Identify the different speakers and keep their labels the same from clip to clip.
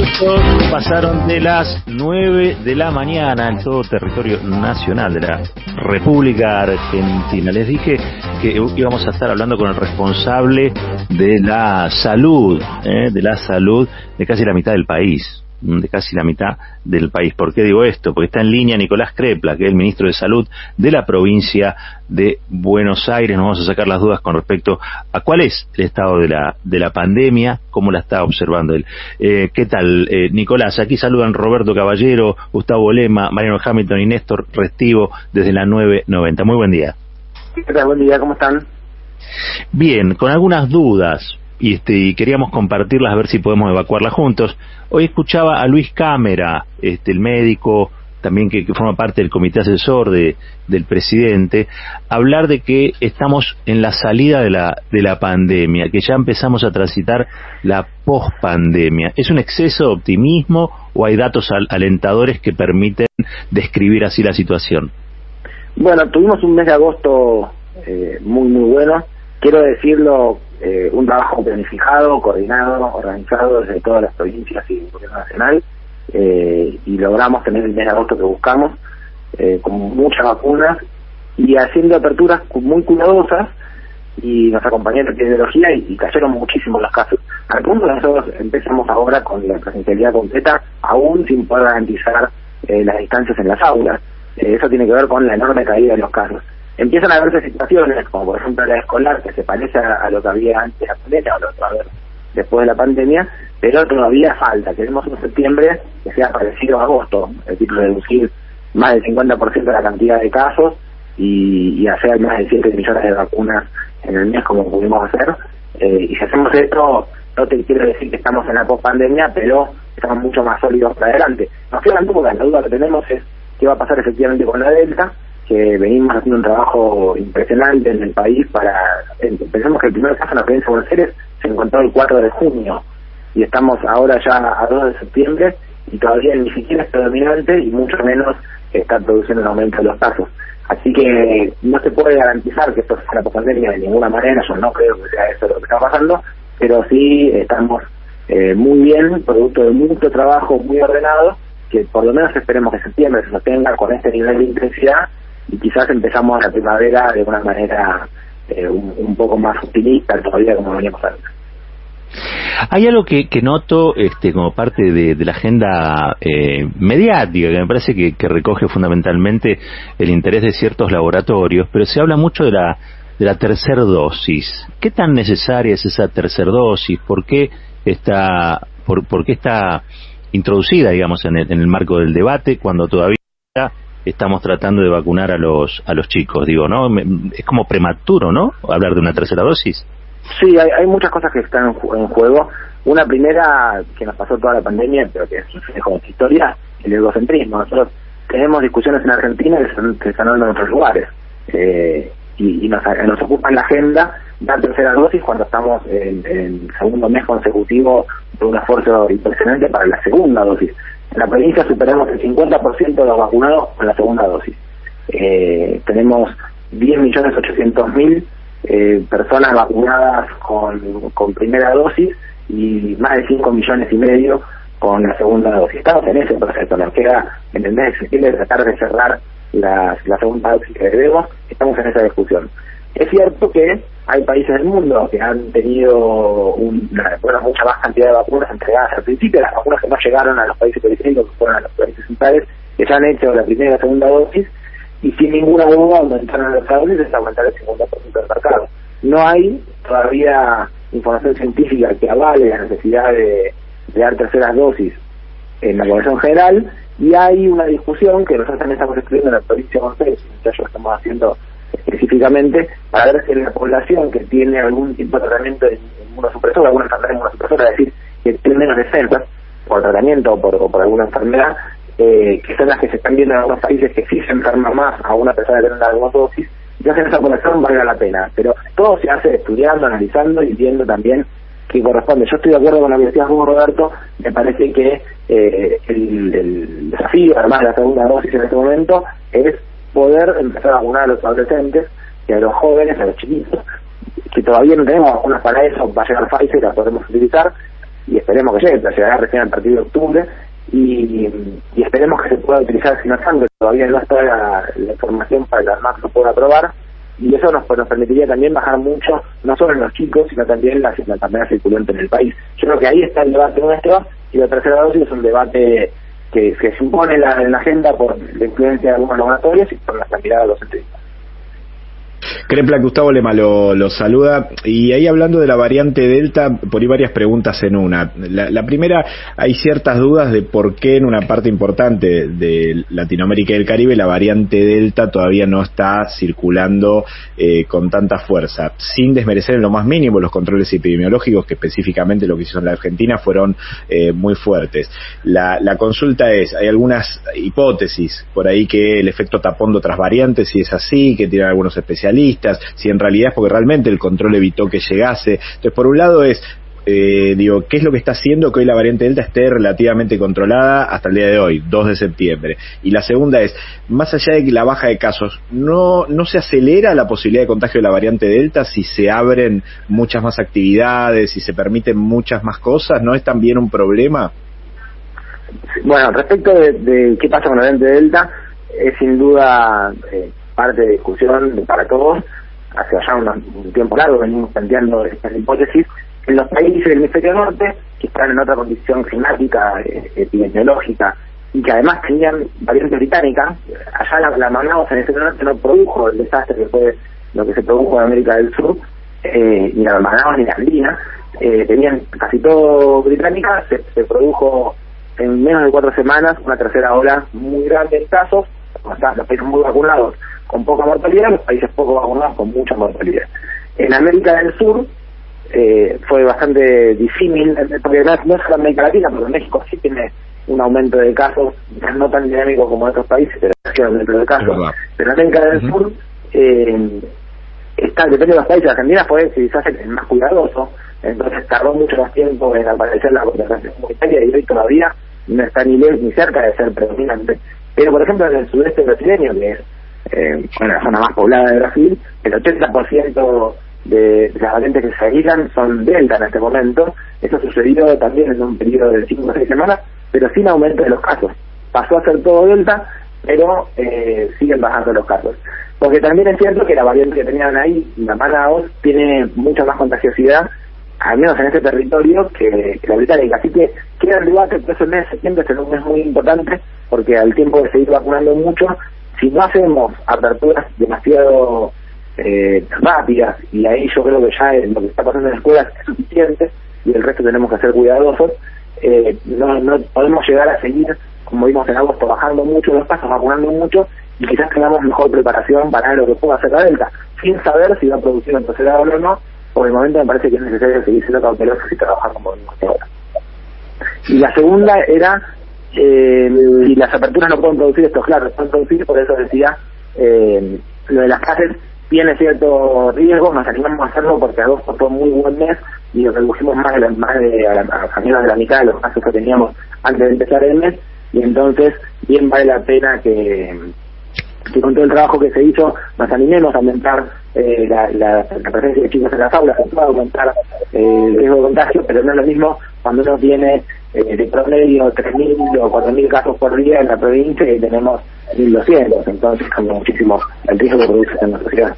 Speaker 1: minutos pasaron de las 9 de la mañana en todo territorio nacional de la República Argentina. Les dije que íbamos a estar hablando con el responsable de la salud de casi la mitad del país. ¿Por qué digo esto? Porque está en línea Nicolás Crepla, que es el ministro de Salud de la provincia de Buenos Aires. Nos vamos a sacar las dudas con respecto a cuál es el estado de la pandemia, cómo la está observando él. ¿Qué tal, Nicolás? Aquí saludan Roberto Caballero, Gustavo Lema, Mariano Hamilton y Néstor Restivo desde la 990. Muy buen día.
Speaker 2: ¿Qué tal? Buen día, ¿cómo están?
Speaker 1: Bien, con algunas dudas. Y queríamos compartirlas a ver si podemos evacuarlas juntos. Hoy escuchaba a Luis Cámara, el médico también que forma parte del comité asesor del presidente, hablar de que estamos en la salida de la pandemia, que ya empezamos a transitar la pospandemia. ¿Es un exceso de optimismo o hay datos alentadores que permiten describir así la situación?
Speaker 2: Bueno, tuvimos un mes de agosto muy bueno. Quiero decirlo, un trabajo planificado, coordinado, organizado desde todas las provincias y el gobierno nacional, y logramos tener el mes de agosto que buscamos, con muchas vacunas y haciendo aperturas muy cuidadosas, y nos acompañó la epidemiología y cayeron muchísimos los casos. Al punto que nosotros empezamos ahora con la presencialidad completa, aún sin poder garantizar las distancias en las aulas. Eso tiene que ver con la enorme caída de los casos. Empiezan a verse situaciones, como por ejemplo la escolar, que se parece a lo que había antes de la pandemia, o lo que va a haber después de la pandemia, pero todavía falta. Queremos un septiembre que sea parecido a agosto, es decir, reducir más del 50% de la cantidad de casos y hacer más de 7 millones de vacunas en el mes, como pudimos hacer. Y si hacemos esto, no te quiero decir que estamos en la post-pandemia, pero estamos mucho más sólidos para adelante. Nos quedan pocas, la duda que tenemos es qué va a pasar efectivamente con la Delta, que venimos haciendo un trabajo impresionante en el país pensamos que el primer caso en la provincia de Buenos Aires se encontró el 4 de junio y estamos ahora ya a 2 de septiembre y todavía ni siquiera es predominante y mucho menos está produciendo un aumento de los casos. Así que no se puede garantizar que esto sea la pospandemia de ninguna manera, yo no creo que sea eso lo que está pasando, pero sí estamos muy bien, producto de mucho trabajo muy ordenado, que por lo menos esperemos que septiembre se sostenga con este nivel de intensidad y quizás empezamos la primavera de una manera un poco más optimista todavía como veníamos antes.
Speaker 1: Hay algo que noto como parte de la agenda mediática, que me parece que recoge fundamentalmente el interés de ciertos laboratorios, pero se habla mucho de la tercera dosis. ¿Qué tan necesaria es esa tercera dosis? ¿Por qué está introducida, digamos, en el marco del debate cuando todavía estamos tratando de vacunar a los chicos? Digo, ¿no? Es como prematuro, ¿no?, hablar de una tercera dosis.
Speaker 2: Sí, hay muchas cosas que están en juego. Una primera que nos pasó toda la pandemia, pero que es reflejo de esta historia, el egocentrismo. Nosotros tenemos discusiones en Argentina que se están dando en otros lugares, y nos ocupan la agenda dar tercera dosis cuando estamos en segundo mes consecutivo de un esfuerzo impresionante para la segunda dosis. En la provincia superamos el 50% de los vacunados con la segunda dosis. Tenemos 10.800.000 personas vacunadas con primera dosis y más de 5,5 millones con la segunda dosis. Estamos en ese proceso, nos queda en el mes de septiembre tratar de cerrar la segunda dosis que debemos. Estamos en esa discusión. Es cierto que hay países del mundo que han tenido mucha más cantidad de vacunas entregadas al principio, las vacunas que no llegaron a los países periféricos, que fueron a los países centrales, que ya han hecho la primera y la segunda dosis, y sin ninguna duda aumentaron los dosis, es aumentar el 50% del mercado. No hay todavía información científica que avale la necesidad de dar terceras dosis en la población general, y hay una discusión que nosotros también estamos escribiendo en la provincia de Buenos Aires, ya lo estamos haciendo específicamente, para ver si en la población que tiene algún tipo de tratamiento de inmunosupresor, alguna enfermedad inmunosupresora, es decir, que tiene menos defensas por tratamiento o por alguna enfermedad, que son las que se están viendo en algunos países que sí se enferman más a una persona que tiene las dos dosis, y hacen esa población valga la pena. Pero todo se hace estudiando, analizando y viendo también qué corresponde. Yo estoy de acuerdo con la universidad como Roberto, me parece que el desafío, además de la segunda dosis en este momento, es poder empezar a vacunar a los adolescentes y a los jóvenes, a los chiquitos, que todavía no tenemos vacunas para eso. Va a llegar Pfizer y la podemos utilizar, y esperemos que llegue, pero llegará recién a partir de octubre, y esperemos que se pueda utilizar Sinozan, que todavía no está la información para que la ANMAT lo pueda aprobar, y eso nos permitiría también bajar mucho, no solo en los chicos, sino también la enfermedad circulante en el país. Yo creo que ahí está el debate nuestro, y la tercera dosis es un debate que se impone en la agenda por la influencia de algunos laboratorios y por la cantidad de los científicos.
Speaker 3: Krepla, Gustavo Lema lo saluda, y ahí hablando de la variante Delta, por ahí varias preguntas en una. La primera, hay ciertas dudas de por qué en una parte importante de Latinoamérica y el Caribe la variante Delta todavía no está circulando con tanta fuerza, sin desmerecer en lo más mínimo los controles epidemiológicos, que específicamente lo que hizo en la Argentina fueron muy fuertes. La consulta es, hay algunas hipótesis por ahí que el efecto tapón de otras variantes, si es así, que tienen algunos especialistas, si en realidad es porque realmente el control evitó que llegase. Entonces, por un lado es, ¿qué es lo que está haciendo que hoy la variante Delta esté relativamente controlada hasta el día de hoy, 2 de septiembre? Y la segunda es, más allá de la baja de casos, ¿no se acelera la posibilidad de contagio de la variante Delta si se abren muchas más actividades, si se permiten muchas más cosas? ¿No es también un problema?
Speaker 2: Bueno, respecto de qué pasa con la variante Delta, es sin duda parte de discusión para todos. Hace ya un tiempo largo venimos planteando estas hipótesis. En los países del hemisferio norte, que están en otra condición climática, epidemiológica, y que además tenían variante británica, allá la Manaus en el hemisferio norte no produjo el desastre que fue lo que se produjo en América del Sur, ni la Manaus ni la Andina, tenían casi todo británica, se produjo en menos de 4 semanas una tercera ola muy grande en casos, los países muy vacunados con poca mortalidad, los países poco vacunados con mucha mortalidad. En América del Sur fue bastante disímil, porque no es solo América Latina, porque México sí tiene un aumento de casos, no tan dinámico como en otros países, pero sí un aumento de casos. Pero en América del Sur, depende de los países. Argentina fue quizás el más cuidadoso, entonces tardó mucho más tiempo en aparecer la contagiación comunitaria, y hoy todavía no está ni cerca de ser predominante. Pero, por ejemplo, en el sudeste brasileño, que es la zona más poblada de Brasil, el 80% de las variantes que se aíslan son Delta en este momento. Eso sucedió también en un periodo de 5 o 6 semanas, pero sin aumento de los casos. Pasó a ser todo Delta, pero siguen bajando los casos. Porque también es cierto que la variante que tenían ahí, la Manaus, tiene mucha más contagiosidad, al menos en ese territorio, que la británica. Así que queda el debate, por eso el mes de septiembre es un mes muy importante, porque al tiempo de seguir vacunando mucho, si no hacemos aperturas demasiado rápidas, y ahí yo creo que ya lo que está pasando en las escuelas es suficiente, y el resto tenemos que ser cuidadosos, no podemos llegar a seguir, como vimos en agosto, bajando mucho los casos, vacunando mucho, y quizás tengamos mejor preparación para lo que pueda hacer la Delta, sin saber si va a producir una tercera ola o no. Por el momento me parece que es necesario seguir siendo cautelosos y trabajar como venimos ahora. Y la segunda era si las aperturas no pueden producir esto, claro, pueden producir, por eso decía, lo de las clases tiene cierto riesgo, nos animamos a hacerlo porque agosto fue muy buen mes y redujimos más de menos de la mitad de los casos que teníamos antes de empezar el mes, y entonces bien vale la pena que con todo el trabajo que se hizo nos animemos a aumentar la presencia de chicos en las aulas, se puede aumentar el riesgo de contagio, pero no es lo mismo cuando uno tiene de promedio 3.000 o 4.000 casos por día en la provincia y tenemos 1.200, entonces cambia muchísimo el riesgo que produce en la sociedad.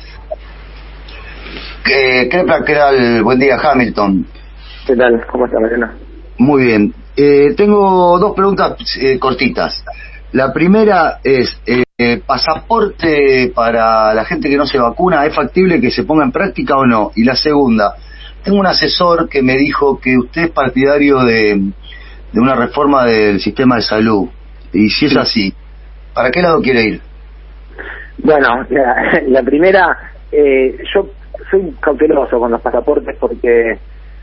Speaker 4: Krepla, ¿qué tal? Buen día, Hamilton.
Speaker 2: ¿Qué tal? ¿Cómo está, Mariana?
Speaker 4: Muy bien. Tengo 2 preguntas cortitas. La primera es, ¿pasaporte para la gente que no se vacuna es factible que se ponga en práctica o no? Y la segunda, tengo un asesor que me dijo que usted es partidario de una reforma del sistema de salud, y si es así, ¿para qué lado quiere ir?
Speaker 2: Bueno, la primera, yo soy cauteloso con los pasaportes porque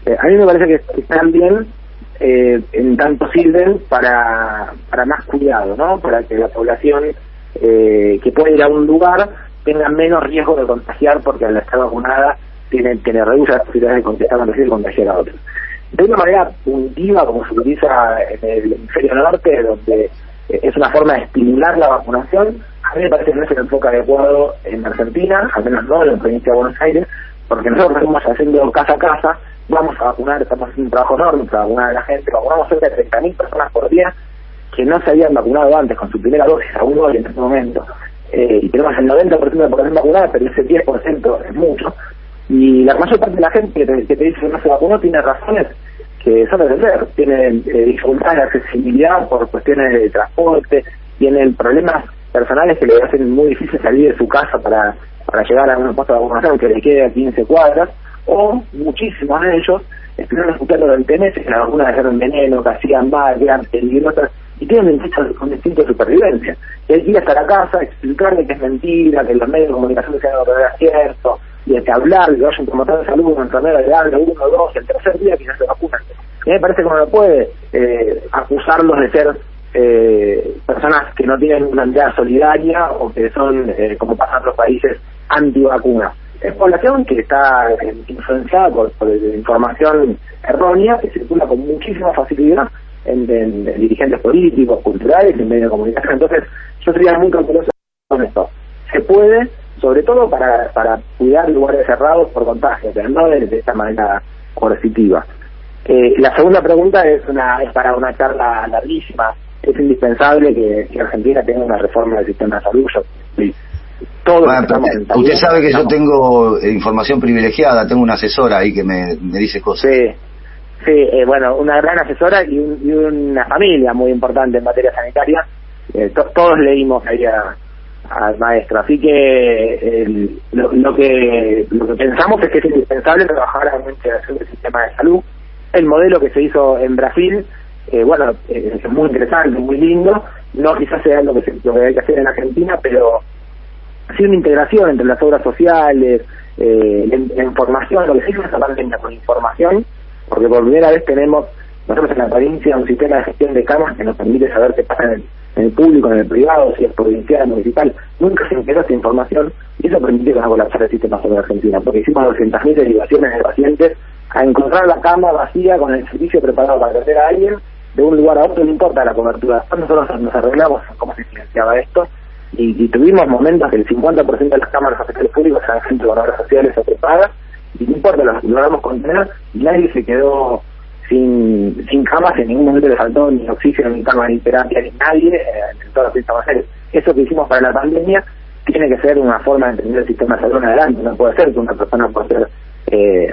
Speaker 2: a mí me parece que están bien, en tanto sirven para más cuidado, ¿no? Para que la población que puede ir a un lugar tenga menos riesgo de contagiar, porque al estar vacunada reduce las posibilidades de contagiar a otros. De una manera punitiva, como se utiliza en el hemisferio norte, donde es una forma de estimular la vacunación, a mí me parece que no es el enfoque adecuado en Argentina, al menos no en la provincia de Buenos Aires, porque nosotros estamos haciendo casa a casa, vamos a vacunar, estamos haciendo un trabajo enorme para vacunar a la gente, vacunamos cerca de 30.000 personas por día que no se habían vacunado antes con su primera dosis, aún hoy en este momento, y tenemos el 90% de población vacunada, pero ese 10% es mucho, y la mayor parte de la gente que te dice que no se vacunó tiene razones que son de entender, tienen dificultades de accesibilidad por cuestiones de transporte, tienen problemas personales que le hacen muy difícil salir de su casa para llegar a un puesto de vacunación que le quede a 15 cuadras, o muchísimos de ellos estuvieron escuchando durante meses que las vacunas eran veneno, que hacían mal, que eran peligrosas, y tienen un instinto de supervivencia. Y hay que ir hasta la casa, explicarle que es mentira, que los medios de comunicación decían que era cierto, y hay que hablar, que vaya un promotor de salud, una enfermera le hable, 1, 2, el tercer día que ya se vacunan. Y me parece que uno no puede acusarlos de ser personas que no tienen una entidad solidaria o que son, como pasa en otros países, antivacunas. Es población que está influenciada por información errónea que circula con muchísima facilidad en dirigentes políticos, culturales, en medios de comunicación. Entonces, yo sería muy cauteloso con esto. Se puede, sobre todo para cuidar lugares cerrados por contagio, pero no de esta manera coercitiva. La segunda pregunta es para una charla larguísima. Es indispensable que Argentina tenga una reforma del sistema de salud.
Speaker 4: Usted sabe que yo tengo información privilegiada, tengo una asesora ahí que me dice cosas.
Speaker 2: Sí, bueno, una gran asesora y una familia muy importante en materia sanitaria. Todos leímos ahí al maestro, así que lo que pensamos es que es indispensable trabajar en la integración del sistema de salud. El modelo que se hizo en Brasil, es muy interesante, muy lindo, no quizás sea lo que hay que hacer en Argentina, pero sí una integración entre las obras sociales, la información, lo que se hizo en esta pandemia con información, porque por primera vez tenemos nosotros en la provincia un sistema de gestión de camas que nos permite saber qué pasa en el público, en el privado, si es provincial, municipal. Nunca se integró esta información y eso permitió que no colapsara el sistema de salud de Argentina, porque hicimos 200.000 derivaciones de pacientes a encontrar la cama vacía con el servicio preparado para atender a alguien de un lugar a otro, no importa la cobertura. Nosotros nos arreglamos cómo se financiaba esto y tuvimos momentos que el 50% de las cámaras de los hospitales públicos eran gente con obras sociales o prepagas, y no importa, lo logramos contener y nadie se quedó sin camas, en ningún momento le faltó ni oxígeno, ni cama, ni terapia, ni nadie en todas las sistemas de salud. Eso que hicimos para la pandemia tiene que ser una forma de entender el sistema de salud en adelante. No puede ser que una persona por ser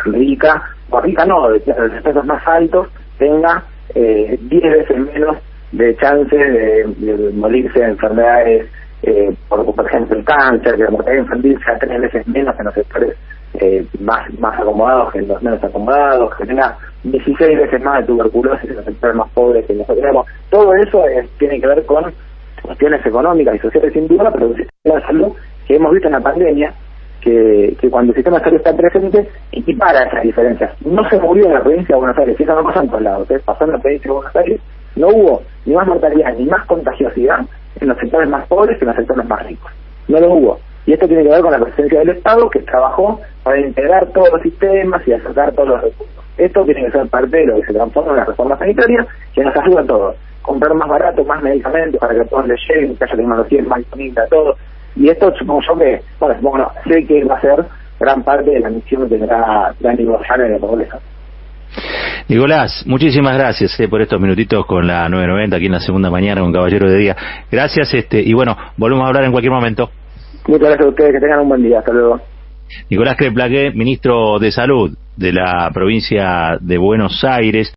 Speaker 2: rica, o rica no, de los excesos más altos, tenga 10 veces menos de chance de morirse de enfermedades, por ejemplo el cáncer, que la mortalidad infantil sea 3 veces menos en los sectores más acomodados que en los menos acomodados, que tenga 16 veces más de tuberculosis en los sectores más pobres que nosotros tenemos. Todo eso tiene que ver con cuestiones económicas y sociales sin duda, pero el sistema de salud que hemos visto en la pandemia, que cuando el sistema de salud está presente, equipara esas diferencias. No se murió en la provincia de Buenos Aires, y eso no pasa en todos lados. Pasó en la provincia de Buenos Aires, no hubo ni más mortalidad ni más contagiosidad en los sectores más pobres que en los sectores más ricos. No lo hubo. Y esto tiene que ver con la presencia del Estado, que trabajó para integrar todos los sistemas y acercar todos los recursos. Esto tiene que ser parte de lo que se transforma en la reforma sanitaria, que nos ayuda a todos. Comprar más barato, más medicamentos para que a todos les lleguen, que haya tecnología más disponible a todos. Y esto supongo yo que, sé que va a ser gran parte de la misión que tendrá Dani Borjano en el Congreso.
Speaker 1: Nicolás, muchísimas gracias por estos minutitos con la 990 aquí en la segunda mañana con Caballero de Día. Gracias, y bueno, volvemos a hablar en cualquier momento.
Speaker 2: Muchas gracias a ustedes, que tengan un buen día, hasta luego.
Speaker 1: Nicolás Creplagué, ministro de Salud de la provincia de Buenos Aires.